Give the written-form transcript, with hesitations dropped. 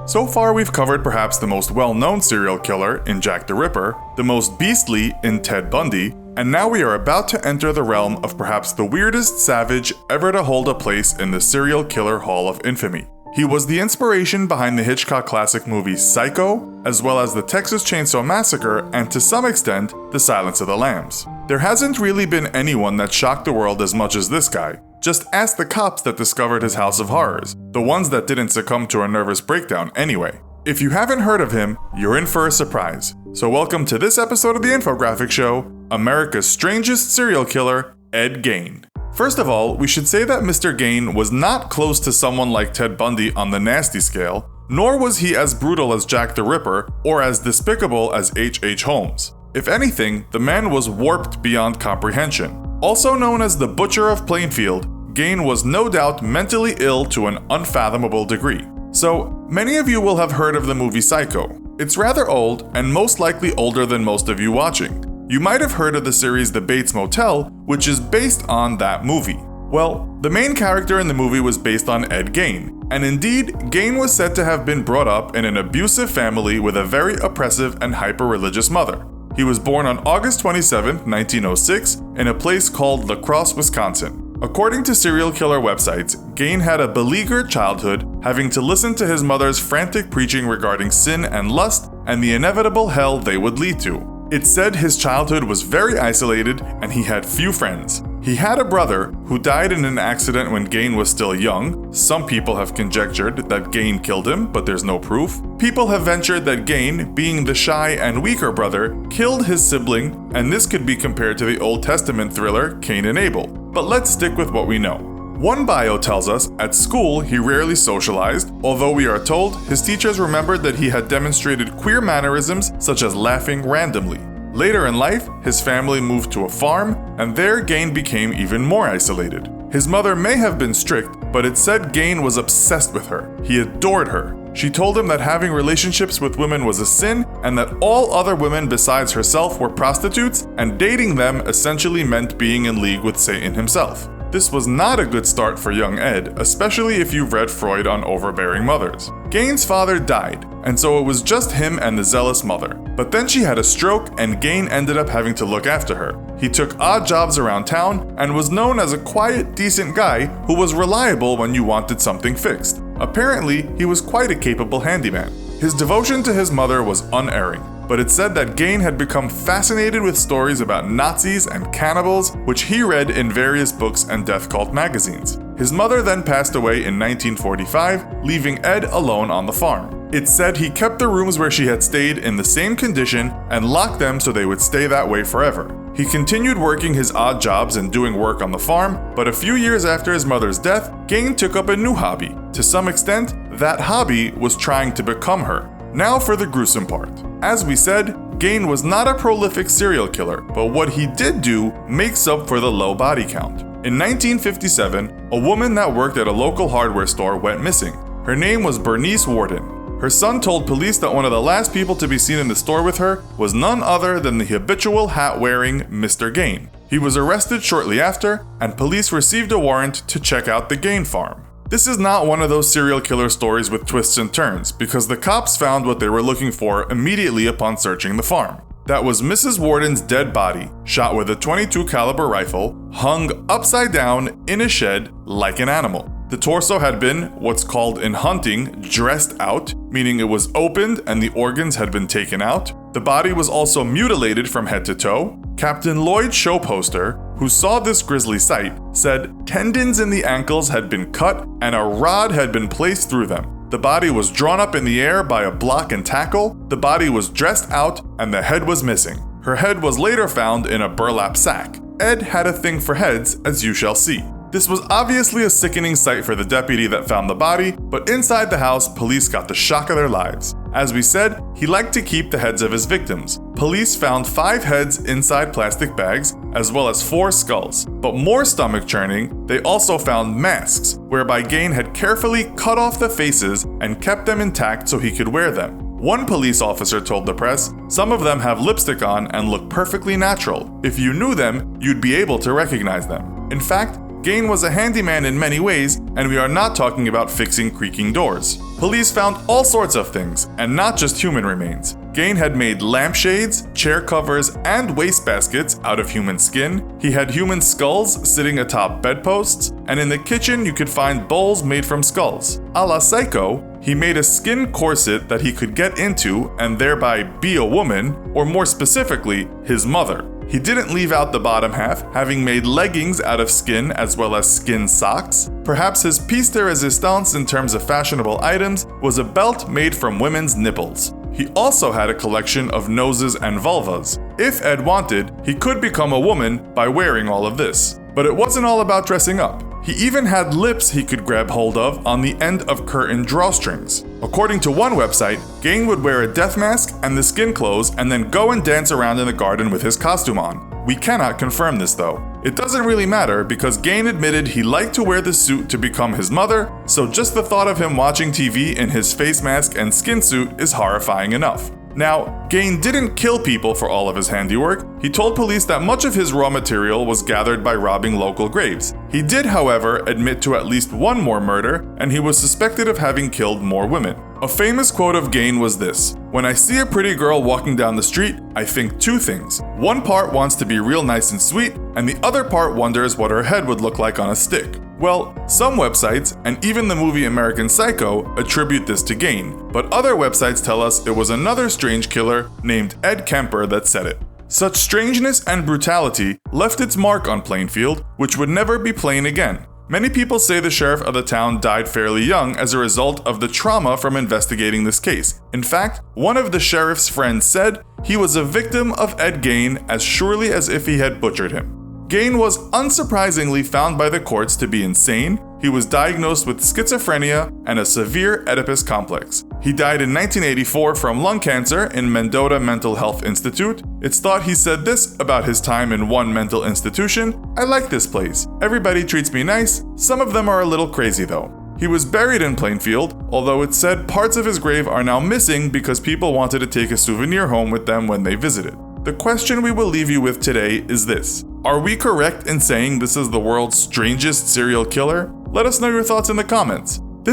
So far we've covered perhaps the most well-known serial killer in Jack the Ripper, the most beastly in Ted Bundy, and now we are about to enter the realm of perhaps the weirdest savage ever to hold a place in the serial killer Hall of Infamy. He was the inspiration behind the Hitchcock classic movies Psycho, as well as the Texas Chainsaw Massacre, and to some extent, The Silence of the Lambs. There hasn't really been anyone that shocked the world as much as this guy. Just ask the cops that discovered his house of horrors, the ones that didn't succumb to a nervous breakdown anyway. If you haven't heard of him, you're in for a surprise. So welcome to this episode of the Infographics Show, America's strangest serial killer, Ed Gein. First of all, we should say that Mr. Gein was not close to someone like Ted Bundy on the nasty scale, nor was he as brutal as Jack the Ripper or as despicable as H.H. Holmes. If anything, the man was warped beyond comprehension. Also known as the Butcher of Plainfield, Gein was no doubt mentally ill to an unfathomable degree. So, many of you will have heard of the movie Psycho. It's rather old, and most likely older than most of you watching. You might have heard of the series The Bates Motel, which is based on that movie. Well, the main character in the movie was based on Ed Gein, and indeed, Gein was said to have been brought up in an abusive family with a very oppressive and hyper-religious mother. He was born on August 27, 1906, in a place called La Crosse, Wisconsin. According to serial killer websites, Gein had a beleaguered childhood, having to listen to his mother's frantic preaching regarding sin and lust and the inevitable hell they would lead to. It's said his childhood was very isolated and he had few friends. He had a brother who died in an accident when Gein was still young. Some people have conjectured that Gein killed him, but there's no proof. People have ventured that Gein, being the shy and weaker brother, killed his sibling, and this could be compared to the Old Testament thriller Cain and Abel. But let's stick with what we know. One bio tells us at school he rarely socialized, although we are told his teachers remembered that he had demonstrated queer mannerisms such as laughing randomly. Later in life, his family moved to a farm, and there Gein became even more isolated. His mother may have been strict, but it said Gein was obsessed with her. He adored her. She told him that having relationships with women was a sin, and that all other women besides herself were prostitutes, and dating them essentially meant being in league with Satan himself. This was not a good start for young Ed, especially if you've read Freud on overbearing mothers. Gein's father died, and so it was just him and the zealous mother. But then she had a stroke, and Gein ended up having to look after her. He took odd jobs around town and was known as a quiet, decent guy who was reliable when you wanted something fixed. Apparently, he was quite a capable handyman. His devotion to his mother was unerring, but it said that Gein had become fascinated with stories about Nazis and cannibals, which he read in various books and death cult magazines. His mother then passed away in 1945, leaving Ed alone on the farm. It said he kept the rooms where she had stayed in the same condition and locked them so they would stay that way forever. He continued working his odd jobs and doing work on the farm, but a few years after his mother's death, Gein took up a new hobby. To some extent, that hobby was trying to become her. Now for the gruesome part. As we said, Gein was not a prolific serial killer, but what he did do makes up for the low body count. In 1957, a woman that worked at a local hardware store went missing. Her name was Bernice Warden. Her son told police that one of the last people to be seen in the store with her was none other than the habitual hat-wearing Mr. Gein. He was arrested shortly after, and police received a warrant to check out the Gein farm. This is not one of those serial killer stories with twists and turns, because the cops found what they were looking for immediately upon searching the farm. That was Mrs. Warden's dead body, shot with a .22 caliber rifle, hung upside down in a shed like an animal. The torso had been, what's called in hunting, dressed out, meaning it was opened and the organs had been taken out. The body was also mutilated from head to toe. Captain Lloyd Show Poster, who saw this grisly sight, said tendons in the ankles had been cut and a rod had been placed through them. The body was drawn up in the air by a block and tackle, the body was dressed out, and the head was missing. Her head was later found in a burlap sack. Ed had a thing for heads, as you shall see. This was obviously a sickening sight for the deputy that found the body, but inside the house, police got the shock of their lives. As we said, he liked to keep the heads of his victims. Police found 5 heads inside plastic bags, as well as 4 skulls. But more stomach churning, they also found masks, whereby Gein had carefully cut off the faces and kept them intact so he could wear them. One police officer told the press, "Some of them have lipstick on and look perfectly natural. If you knew them, you'd be able to recognize them." In fact, Gein was a handyman in many ways, and we are not talking about fixing creaking doors. Police found all sorts of things, and not just human remains. Gein had made lampshades, chair covers, and wastebaskets out of human skin. He had human skulls sitting atop bedposts, and in the kitchen you could find bowls made from skulls. A la Psycho, he made a skin corset that he could get into and thereby be a woman, or more specifically, his mother. He didn't leave out the bottom half, having made leggings out of skin as well as skin socks. Perhaps his piece de resistance in terms of fashionable items was a belt made from women's nipples. He also had a collection of noses and vulvas. If Ed wanted, he could become a woman by wearing all of this. But it wasn't all about dressing up. He even had lips he could grab hold of on the end of curtain drawstrings. According to one website, Gein would wear a death mask and the skin clothes and then go and dance around in the garden with his costume on. We cannot confirm this though. It doesn't really matter because Gein admitted he liked to wear the suit to become his mother, so just the thought of him watching TV in his face mask and skin suit is horrifying enough. Now, Gein didn't kill people for all of his handiwork. He told police that much of his raw material was gathered by robbing local graves. He did, however, admit to at least one more murder, and he was suspected of having killed more women. A famous quote of Gein was this: "When I see a pretty girl walking down the street, I think two things. One part wants to be real nice and sweet, and the other part wonders what her head would look like on a stick." Well, some websites, and even the movie American Psycho, attribute this to Gein, but other websites tell us it was another strange killer named Ed Kemper that said it. Such strangeness and brutality left its mark on Plainfield, which would never be plain again. Many people say the sheriff of the town died fairly young as a result of the trauma from investigating this case. In fact, one of the sheriff's friends said he was a victim of Ed Gein as surely as if he had butchered him. Gein was unsurprisingly found by the courts to be insane. He was diagnosed with schizophrenia and a severe Oedipus complex. He died in 1984 from lung cancer in Mendota Mental Health Institute. It's thought he said this about his time in one mental institution: "I like this place. Everybody treats me nice. Some of them are a little crazy though." He was buried in Plainfield, although it's said parts of his grave are now missing because people wanted to take a souvenir home with them when they visited. The question we will leave you with today is this: are we correct in saying this is the world's strangest serial killer? Let us know your thoughts in the comments.